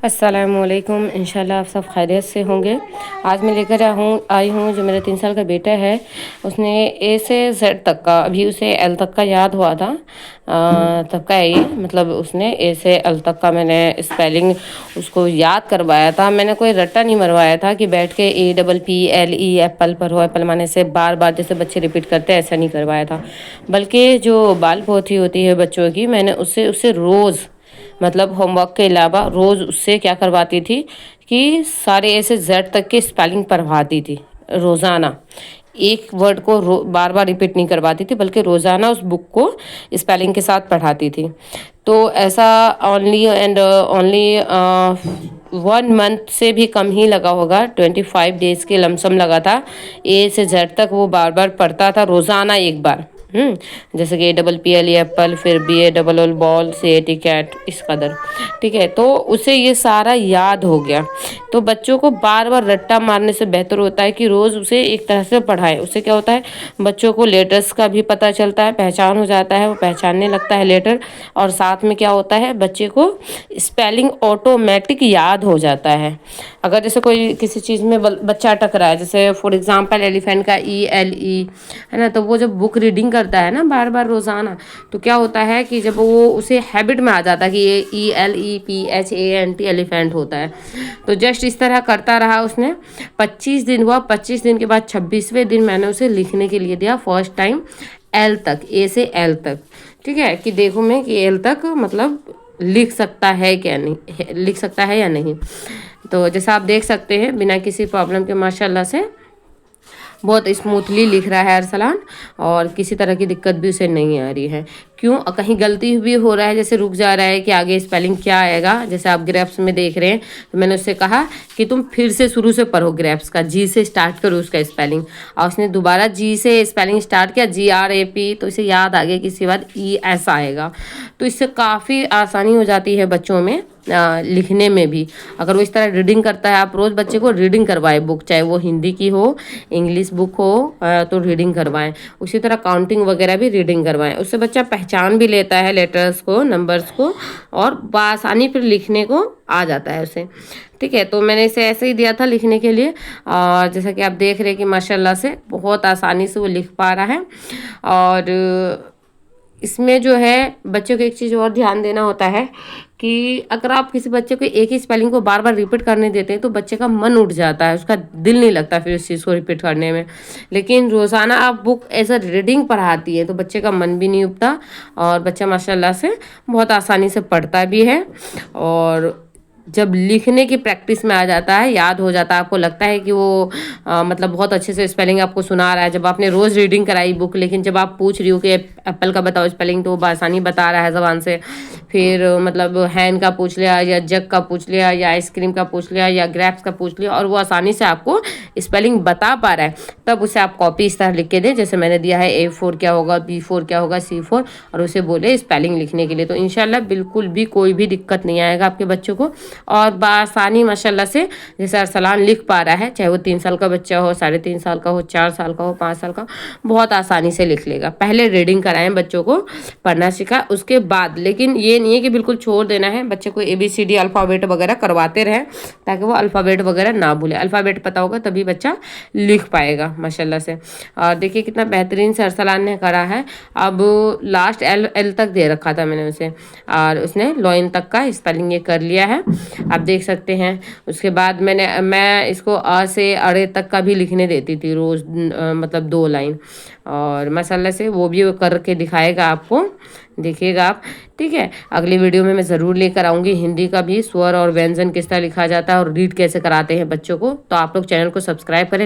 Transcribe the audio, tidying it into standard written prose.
अस्सलामुअलैकुम। इंशाल्लाह आप सब खैरियत से होंगे। आज मैं लेकर आई हूँ जो मेरा 3 साल का बेटा है, उसने ए से जेड तक का, अभी उसे एल तक का याद हुआ था। तब का है ये, मतलब उसने ए से एल तक का मैंने स्पेलिंग उसको याद करवाया था। मैंने कोई रट्टा नहीं मरवाया था कि बैठ के APPLE एप्पल पर हो, एप्पल माने से बार बार जैसे बच्चे रिपीट करते हैं, ऐसा नहीं करवाया था। बल्कि जो बाल पोथी होती है बच्चों की, मैंने उससे उससे रोज़, मतलब होमवर्क के अलावा रोज़ उससे क्या करवाती थी कि सारे ए से जेड तक की स्पेलिंग पढ़वाती थी रोज़ाना। एक वर्ड को बार बार रिपीट नहीं करवाती थी, बल्कि रोज़ाना उस बुक को स्पेलिंग के साथ पढ़ाती थी। तो ऐसा ओनली एंड ओनली 1 मंथ से भी कम ही लगा होगा, 25 डेज के लमसम लगा था। ए से जेड तक वो बार बार पढ़ता था रोज़ाना एक बार। जैसे कि APPLE एप्पल, फिर BALL बॉल, CAT कैट, इस कदर। ठीक है, तो उसे ये सारा याद हो गया। तो बच्चों को बार बार रट्टा मारने से बेहतर होता है कि रोज़ उसे एक तरह से पढ़ाएं। उससे क्या होता है, बच्चों को लेटर्स का भी पता चलता है, पहचान हो जाता है, वो पहचानने लगता है लेटर। और साथ में क्या होता है, बच्चे को स्पेलिंग ऑटोमेटिक याद हो जाता है। अगर जैसे कोई किसी चीज़ में बच्चा अटक रहा है, जैसे फॉर एग्जांपल एलिफेंट का ELE है ना, तो वो जब बुक रीडिंग करता है ना बार बार रोज़ाना, तो क्या होता है कि जब वो उसे हैबिट में आ जाता है कि ये ELEPHANT एलिफेंट होता है। तो जस्ट इस तरह करता रहा उसने, 25 दिन हुआ। 25 दिन के बाद 26वें दिन मैंने उसे लिखने के लिए दिया फर्स्ट टाइम एल तक, ए से एल तक। ठीक है, कि देखो मैं कि एल तक मतलब लिख सकता है क्या नहीं, लिख सकता है या नहीं। तो जैसा आप देख सकते हैं, बिना किसी प्रॉब्लम के माशाल्लाह से बहुत स्मूथली लिख रहा है अरसलान, और किसी तरह की दिक्कत भी उसे नहीं आ रही है। क्यों, कहीं गलती भी हो रहा है, जैसे रुक जा रहा है कि आगे स्पेलिंग क्या आएगा, जैसे आप ग्रेप्स में देख रहे हैं, तो मैंने उससे कहा कि तुम फिर से शुरू से पढ़ो, ग्रेप्स का जी से स्टार्ट करो उसका स्पेलिंग। और उसने दोबारा जी से स्पेलिंग स्टार्ट किया, GRAP, तो इसे याद आ गया कि इसके बाद ES आएगा। तो इससे काफ़ी आसानी हो जाती है बच्चों में लिखने में भी। अगर वो इस तरह रीडिंग करता है, आप रोज़ बच्चे को रीडिंग करवाएं बुक, चाहे वो हिंदी की हो, इंग्लिश बुक हो, तो रीडिंग करवाएं। उसी तरह काउंटिंग वगैरह भी रीडिंग करवाएं। उससे बच्चा पहचान भी लेता है लेटर्स को, नंबर्स को, और बआसानी फिर लिखने को आ जाता है उसे। ठीक है, तो मैंने इसे ऐसे ही दिया था लिखने के लिए, और जैसा कि आप देख रहे हैं कि माशाल्लाह से बहुत आसानी से वो लिख पा रहा है। और इसमें जो है बच्चों को एक चीज़ और ध्यान देना होता है कि अगर आप किसी बच्चे को एक ही स्पेलिंग को बार बार रिपीट करने देते हैं, तो बच्चे का मन उठ जाता है, उसका दिल नहीं लगता फिर उस चीज़ को रिपीट करने में। लेकिन रोज़ाना आप बुक एज अ रीडिंग पढ़ाती है, तो बच्चे का मन भी नहीं उठता, और बच्चा माशाल्लाह से बहुत आसानी से पढ़ता भी है। और जब लिखने की प्रैक्टिस में आ जाता है, याद हो जाता है, आपको लगता है कि वो मतलब बहुत अच्छे से स्पेलिंग आपको सुना रहा है। जब आपने रोज़ रीडिंग कराई बुक, लेकिन जब आप पूछ रही हो कि एप्पल का बताओ स्पेलिंग, तो वो बआसानी बता रहा है ज़बान से। फिर मतलब हैन का पूछ लिया, या जग का पूछ लिया, या आइसक्रीम का पूछ लिया, या ग्रेप्स का पूछ लिया, और वो आसानी से आपको स्पेलिंग बता पा रहा है, तब उसे आप कॉपी इस तरह लिख के दें, जैसे मैंने दिया है A4 क्या होगा, B4 क्या होगा, C4, और उसे बोले स्पेलिंग लिखने के लिए। तो इंशाल्लाह बिल्कुल भी कोई भी दिक्कत नहीं आएगा आपके बच्चों को, और बआसानी माशाल्लाह से जैसे अरसलान लिख पा रहा है, चाहे वो 3 साल का बच्चा हो, 3.5 साल का हो, 4 साल का हो, 5 साल का, बहुत आसानी से लिख लेगा। पहले रीडिंग कराएं बच्चों को, पढ़ना सीखा उसके बाद। लेकिन ये नहीं है कि बिल्कुल छोड़ देना है, बच्चे को ABCD अल्फ़ाबेट वगैरह करवाते रहें, ताकि वो अल्फ़ाबेट वगैरह ना भूले। अल्फ़ाबेट पता होगा तभी बच्चा लिख पाएगा माशाल्लाह से। और देखिए कितना बेहतरीन से अरसलान ने करा है। अब लास्ट L तक दे रखा था मैंने उसे, और उसने लॉइन तक का स्पेलिंग ये कर लिया है, आप देख सकते हैं। उसके बाद मैं इसको अ से अड़े तक का भी लिखने देती थी रोज़, मतलब 2 लाइन, और माशाल्लाह से वो भी करके दिखाएगा आपको, देखिएगा आप। ठीक है, अगली वीडियो में मैं ज़रूर लेकर आऊँगी हिंदी का भी, स्वर और व्यंजन किस तरह लिखा जाता है और रीड कैसे कराते हैं बच्चों को। तो आप लोग चैनल को सब्सक्राइब करें।